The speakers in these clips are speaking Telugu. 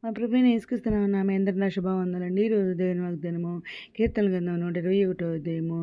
మా ప్రభువైన యేసుక్రీస్తు నామమున అందరికీ శుభవందనాలండి. ఈరోజు దేవుని వాగ్దానము కీర్తన గ్రంథం 121వ అధ్యాయము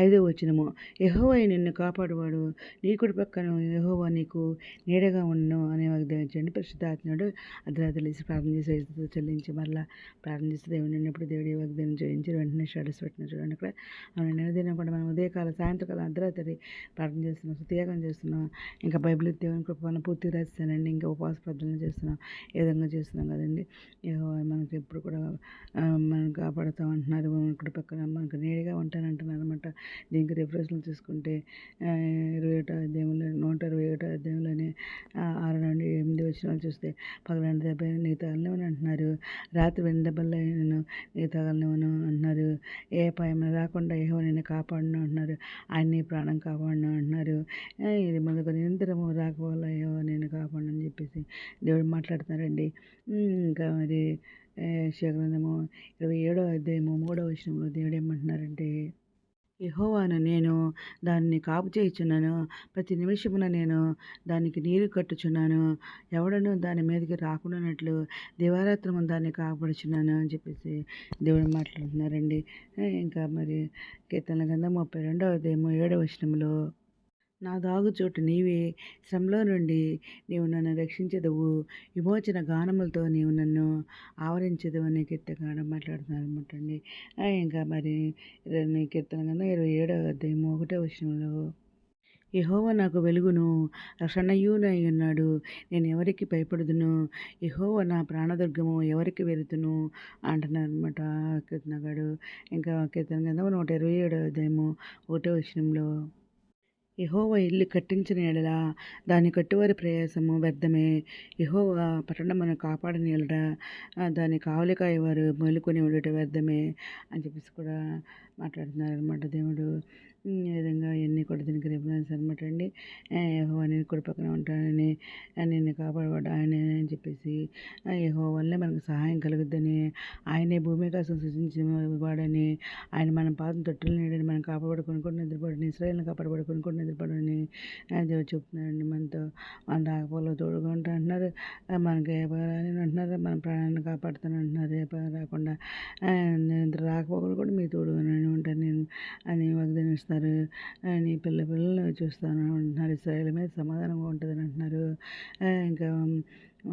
5వ వచనము. యెహోవా నిన్ను కాపాడువాడు, నీ కుడి పక్కన యెహోవా నీకు నీడగా ఉండును అనే వాగ్దానం ఇచ్చాడు. పరిశుద్ధాత్ముడు అర్ధరాత్రి లేచి ప్రార్థన చేసి యేసుతో చెల్లించి మరలా ప్రార్థన చేసి దేవుడు నిన్నప్పుడు దేవుడి వాగ్దానం చేయించి వెంటనే స్టేటస్ పెట్టిన చూడండి. అక్కడ మనం నిన్నదినం కూడా మనం ఉదయకాల సాయంత్రకాలం అర్ధరాత్రి ప్రార్థన చేస్తున్నాం, స్తుతియాగం చేస్తున్నాం. ఇంకా బైబిల్ దేవుని కృప వలన పూర్తిగా రాస్తానండి. ఇంకా ఉపవాస ప్రార్థనలు చేస్తున్నాం, ఏ విధంగా చేస్తున్నాం కదండి. యెహోవా మనకి ఎప్పుడు కూడా మనం కాపాడుతూ ఉంటున్నారు. ఇక్కడ పక్కన మనకు నీడగా ఉంటానంటున్నారు అనమాట. దీనికి రిఫరెన్స్లు చూసుకుంటే 21వ అధ్యాయంలో 121వ అధ్యాయంలోనే 6 నుండి 8 వచనాలు చూస్తే పగలంటి దెబ్బ నీ తగలనివని అంటున్నారు, రాత్రి వెండి దెబ్బల్లో నేను నీ తగలనివను అంటున్నారు. ఏ అపాయం రాకుండా యెహోవా నిన్ను కాపాడును అంటున్నారు. ఆయన నీ ప్రాణం కాపాడును అంటున్నారు. ఇది మనకు నిరంతరము రాకపోవాల యెహోవా నేను కాపాడని చెప్పేసి దేవుడు మాట్లాడుతున్నారండి. ఇంకా మరి యెషయా గ్రంథము 27వ అధ్యాయము 3వ వచనంలో దేవుడు ఏమంటున్నారంటే, యెహోవాను నేను దాన్ని కాపు చేయుచున్నాను, ప్రతి నిమిషమున నేను దానికి నీరు కట్టుచున్నాను, ఎవడను దాని మీదకి రాకుండానట్లు దివారాత్రము దాన్ని కాపాడుచున్నాను అని చెప్పేసి దేవుడు మాట్లాడుతున్నారండి. ఇంకా మరి కీర్తనల గ్రంథం 32వ అధ్యాయము 7వ వచనంలో, నా దాగుచోటు నీవే, శ్రమలో నుండి నీవు నన్ను రక్షించదవు, విమోచన గానములతో నీవు నన్ను ఆవరించదవు అని కీర్తనగాడు మాట్లాడుతున్నారు అనమాట అండి. ఇంకా మరి కీర్తన గ్రంథం 27వ అధ్యాయము 1వ వచనంలో, యెహోవా నాకు వెలుగును రక్షణయునై ఉన్నాడు, నేను ఎవరికి భయపడుదును, యెహోవా నా ప్రాణదుర్గము, ఎవరికి వెరుతును అంటున్నారు అనమాట కీర్తనగాడు. ఇంకా కీర్తన గ్రంథం 127వ అధ్యాయము 1వ వచనంలో, యెహోవా ఇల్లు కట్టించిన యెడల దాన్ని కట్టువారి ప్రయాసము వ్యర్థమే, యెహోవా పట్టణమును కాపాడని యెడల దాన్ని కావలి కాయవారు మేలుకొని ఉండట వ్యర్థమే అని చెప్పేసి కూడా మాట్లాడుతున్నారు అనమాట దేవుడు. ఈ విధంగా ఇవన్నీ కూడా దీనికి రిఫరెన్స్ అనమాట అండి. యెహోవా నేను కుడి పక్కన ఉంటానని, నిన్ను కాపాడవాడు ఆయనే అని చెప్పేసి, యెహోవా వల్లే మనకు సహాయం కలుగుద్దని, ఆయనే భూమి ఆకాశం సృజించిన వాడని, ఆయన మన పాదం తొట్టులు నీడని, మనం కాపాడుకొని కూడా నిద్రపడని, ఇశ్రాయేలుని కాపాడుకొని కూడా నిద్రపడని దేవుడు చెప్తున్నాడండి. మనతో మన రాకపోలో తోడుగా ఉంటా అంటున్నారు, మనకి ఏ భయం అంటున్నారు, మన ప్రాణాన్ని కాపాడుతాను అంటున్నారు. ఏ భయం రాకుండా నిద్ర రాకపోకలు కూడా మీ తోడుగానే ఉంటాను నేను అని వాగ్దానం ఇస్తారు. నీ పిల్లలు చూస్తాను అంటున్నారు, ఇశ్రాయేలు మీద సమాధానంగా ఉంటుందని అంటున్నారు. ఇంకా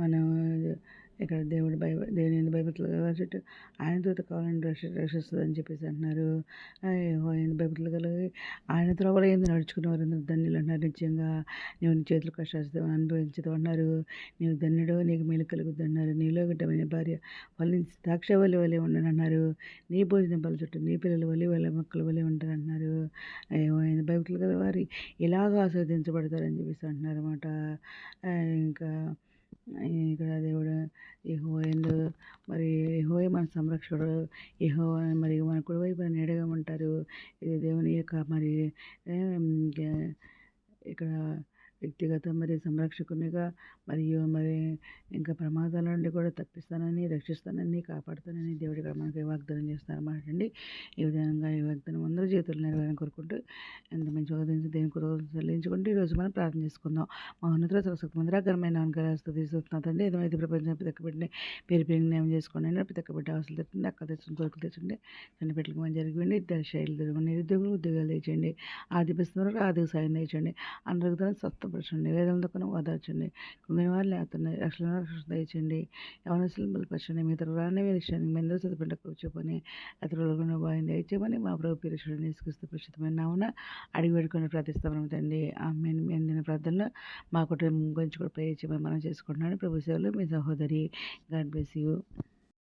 మనం ఇక్కడ దేవుని బైబిల్ చుట్టూ ఆయన దూత కావాలని రక్షిస్తుంది అని చెప్పేసి అంటున్నారు. ఆయన బైబిల్ కలిగి ఆయన త్రోవలో ఏంది నడుచుకునేవారు ధన్యులు అంటున్నారు. నిజంగా నీవు నీ చేతులు కష్టాలు అనుభవించదు అన్నారు. నీవు ధన్యుడు, నీకు మేలు కలుగుద్ది అన్నారు. నీలో విటమైన భార్య ఫలించి ద్రాక్ష వలె ఉండను అన్నారు. నీ భోజనం బల చుట్టూ నీ పిల్లలు వలె మొక్కలు వలె ఉంటారు అంటున్నారు. ఆయన బైబిల్ గల వారి ఇలాగ ఆస్వాదించబడతారని చెప్పేసి అంటున్నారు అన్నమాట. ఇంకా ఇక్కడ దేవుడు యెహోవా యందు మరి యెహోవా మన సంరక్షకుడు, యెహోవా మరి మన కుడివైపున నీడగా ఉంటారు. ఇది దేవుని యొక్క మరి ఇక్కడ వ్యక్తిగత మరి సంరక్షకునిగా మరియు మరి ఇంకా ప్రమాదాల నుండి కూడా తప్పిస్తానని, రక్షిస్తానని, కాపాడుతానని దేవుడు ఇక్కడ మనకి వాగ్దానం చేస్తారన్నమాట అండి. ఈ విధంగా ఈ వాగ్దానం అందరూ జీవితంలో నెరవేరాలని కోరుకుంటూ ఎంత మంచి వాగ్దానం దేని కృతజ్ఞతలు చెల్లించుకుంటూ ఈరోజు మనం ప్రార్థన చేసుకుందాం. మహోన్నతుల సరస్వతి మందిరాకరమైన స్థుతిస్తున్నాతండి. ఏదైతే ప్రపంచం పితకబెట్టిన పేరు జ్ఞానం చేసుకోండి, పితకబెట్టి ఆశలు తెచ్చండి, అక్క తెచ్చిన కోరికలు తెచ్చండి, చిన్న బిడ్డలకు మంచి జరిగిపోయింది, శైలి తిరగండి, నిరుద్యోగులు ఉద్యోగాలు తెచ్చండి, ఆదిపిస్తున్నారు ఆర్థిక సాయం తెచ్చండి, అందరికీ స్వస్థపరచండి, వేదనతో ఓదార్చండి, కుంగిన వారు లేతున్నాయి, రక్షణ దయచండి, యవనస్తులు బలపరచండి, మీ రాని విషయాన్ని మీ అందరూ చదువుకుంటే కూర్చోపని అతను బాగా దయచేయమని మా ప్రభు పీరుషుడిని తీసుకొస్తే ప్రస్తుతమైన నావున అడిగి పెట్టుకుని ప్రార్థిస్తాం తండ్రి. ఆమె మీ అందిన ప్రార్థనలో మా కుటుంబం గురించి కూడా ప్రే చేయమని మనం చేసుకుంటున్నాను. ప్రభు సేవలు మీ సహోదరి. God bless you.